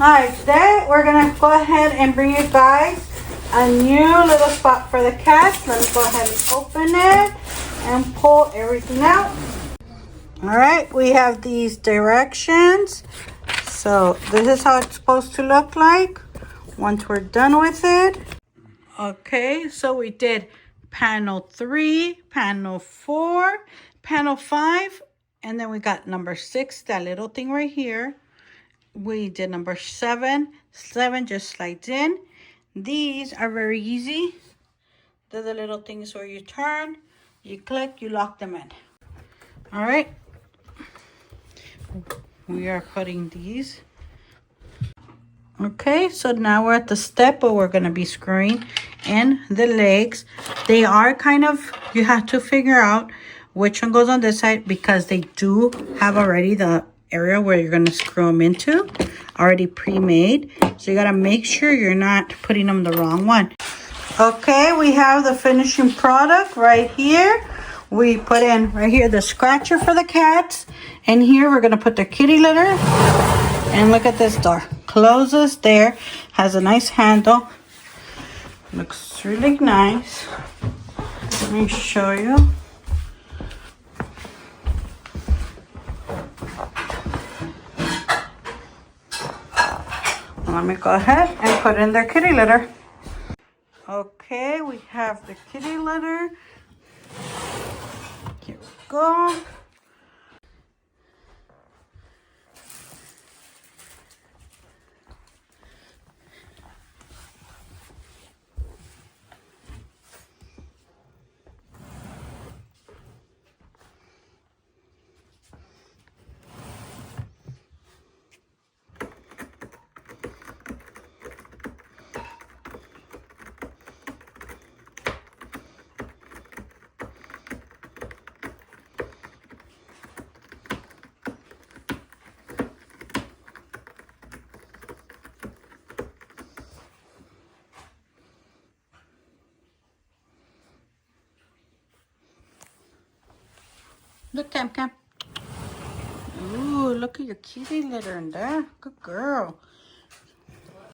Alright, today we're gonna go ahead and bring you guys a new little spot for the cats. Let me go ahead and open it and pull everything out. Alright, we have these directions. So this is how it's supposed to look like once we're done with it. Okay, so we did panel 3, panel 4, panel 5, and then we got number 6, that little thing right here. We did number 7. 7 just slides in. These are very easy. They're the little things where you turn, you click, you lock them in. All right. We are putting these. Okay, so now we're at the step where we're going to be screwing in the legs. They are kind of, you have to figure out which one goes on this side because they do have already the area where you're going to screw them into already pre-made. So you got to make sure you're not putting them the wrong one. Okay, we have the finishing product right here. We put in right here the scratcher for the cats. And here we're going to put the kitty litter. And look at this door. Closes there. Has a nice handle. Looks really nice. Let me show you. Let me go ahead and put in their kitty litter. Okay, we have the kitty litter. Here we go. Look, Cam. Ooh, look at your kitty litter in there. Good girl.